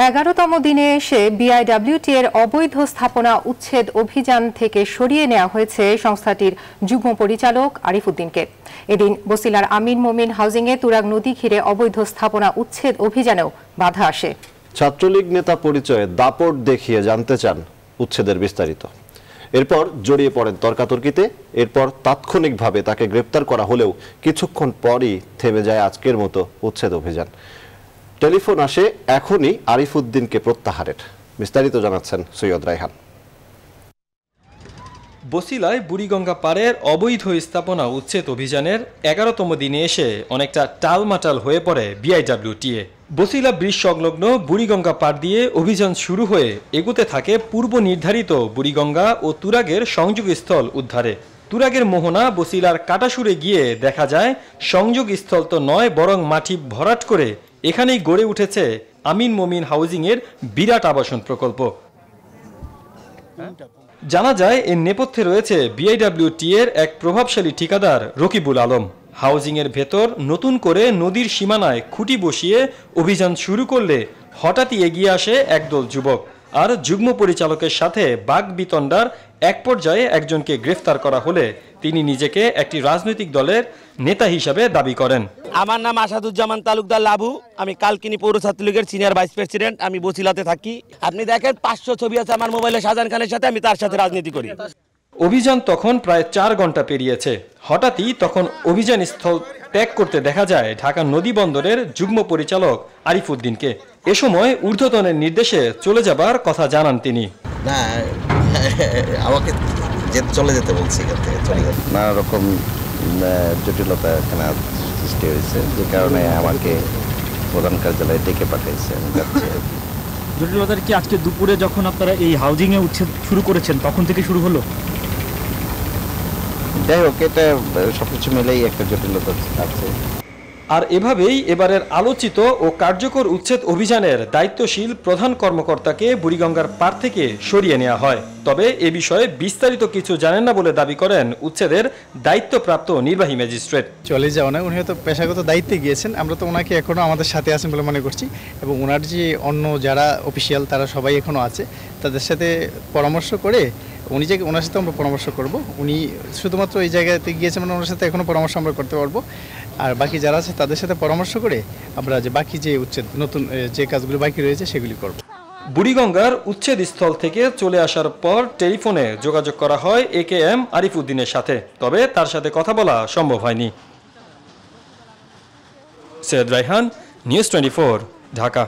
11তম দিনে এসে বিআইডব্লিউটি এর অবৈধ স্থাপনা উচ্ছেদ অভিযান থেকে সরিয়ে নেওয়া হয়েছে সংস্থাটির যুগ্ম পরিচালক আরিফ উদ্দিনকে। এদিন বসিলার আমিন মোমিন হাউজিংয়ে তুরাগ নদী ঘিরে অবৈধ স্থাপনা উচ্ছেদ অভিযানেও বাধা আসে। ছাত্রলীগ নেতা পরিচয়ে দাপট দেখিয়ে জানতে চান উচ্ছেদের বিস্তারিত। এরপর জড়িয়ে পড়েন তর্কাতর্কিতে। এরপর তাৎক্ষণিকভাবে তাকে গ্রেপ্তার করা হলেও কিছুক্ষণ পরই থেমে যায় আজকের মতো উচ্ছেদ অভিযান। টেলিফোন আসে এখনই আরিফ উদ্দিনকে প্রত্যাহারের। বিস্তারিত জানাচ্ছেন সৈয়দ রায়হান। বসিলায় বুড়িগঙ্গা পাড়ের অবৈধ স্থাপনা উচ্ছেদ অভিযানের 11তম দিনে এসে অনেকটা টালমাটাল হয়ে পড়ে বিআইডব্লিউটিএ। বসিলা ব্রিজ সংলগ্ন বুড়িগঙ্গা পাড় দিয়ে অভিযান শুরু হয়ে এগুতে থাকে পূর্ব নির্ধারিত বুড়িগঙ্গা ও তুরাগের সংযোগস্থল উদ্ধারে। তুরাগের মোহনা বসিলার কাটাসুরে গিয়ে দেখা যায় সংযোগস্থল তো নয়, বরং মাটি ভরাট করে এখানেই গড়ে উঠেছে আমিন মোমিন হাউজিংয়ের বিরাট আবাসন প্রকল্প। জানা যায় এর নেপথ্যে রয়েছে বিআইডব্লিউটি এর এক প্রভাবশালী ঠিকাদার রকিবুল আলম। হাউজিংয়ের ভেতর নতুন করে নদীর সীমানায় খুঁটি বসিয়ে অভিযান শুরু করলে হঠাৎই এগিয়ে আসে একদল যুবক আর যুগ্ম পরিচালকের সাথে বাকবিতণ্ডার এক পর্যায়ে একজনকে গ্রেফতার করা হলে তিনি নিজেকে একটি রাজনৈতিক দলের নেতা হিসাবে দাবি করেন। আমার নাম আসাদুজ্জামান তালুকদার লাভু, আমি কালকিনি পৌর ছাত্রলীগের সিনিয়র ভাইস প্রেসিডেন্ট। আমি বসিলাতে থাকি। আপনি দেখেন 500 ছবি আছে আমার মোবাইলে শাহজাহান খানের সাথে, আমি তার সাথে রাজনীতি করি। অভিযান তখন প্রায় 4 ঘন্টা পেরিয়েছে। হঠাৎই তখন অভিযান স্থল ত্যাগ করতে দেখা যায় ঢাকা নদী বন্দরের যুগ্ম পরিচালক আরিফ উদ্দিনকে। এ সময় ঊর্ধ্বতনের নির্দেশে চলে যাবার কথা জানান তিনি। না, আমাকে চলে যেতে বলছি, এখান থেকে চলে যেতে। নানা রকম জটিলতা এখানে সৃষ্টি হয়েছে, যে কারণে আমাকে প্রধান কার্যালয়ে ডেকে পাঠিয়েছে। জটিলতার কি আজকে দুপুরে যখন আপনারা এই হাউজিংয়ে উচ্ছেদ শুরু করেছেন তখন থেকে শুরু হলো? যাই হোক, এটা সবকিছু মিলেই একটা জটিলতা আছে। আর এভাবেই এবারের আলোচিত ও কার্যকর উচ্ছেদ অভিযানের দায়িত্বশীল প্রধান কর্মকর্তাকে বুড়িগঙ্গার পাড় থেকে সরিয়ে নেওয়া হয়। তবে এ বিষয়ে বিস্তারিত কিছু জানেন না বলে দাবি করেন উচ্ছেদের দায়িত্বপ্রাপ্ত নির্বাহী ম্যাজিস্ট্রেট। চলে যাওয়া না, উনি হয়তো পেশাগত দায়িত্বে গিয়েছেন। আমরা তো ওনাকে এখনো আমাদের সাথে আছেন বলে মনে করছি, এবং ওনার যে অন্য যারা অফিসিয়াল তারা সবাই এখনো আছে। তাদের সাথে পরামর্শ করে ওনার সাথে আমরা পরামর্শ করব। উনি শুধুমাত্র এই জায়গাতে গিয়েছেন মানে ওনার সাথে এখনো পরামর্শ আমরা করতে পারবো। আর বাকি যারা আছে তাদের সাথে পরামর্শ করে আমরা যে বাকি যে উচ্ছেদ নতুন যে কাজগুলো বাকি রয়েছে সেগুলি করব। বুড়িগঙ্গার উচ্ছেদ স্থল থেকে চলে আসার পর টেলিফোনে যোগাযোগ করা হয় AKM আরিফ উদ্দিনের সাথে, তবে তার সাথে কথা বলা সম্ভব হয়নি। সৈয়দ রায়হান, নিউজ 24, ঢাকা।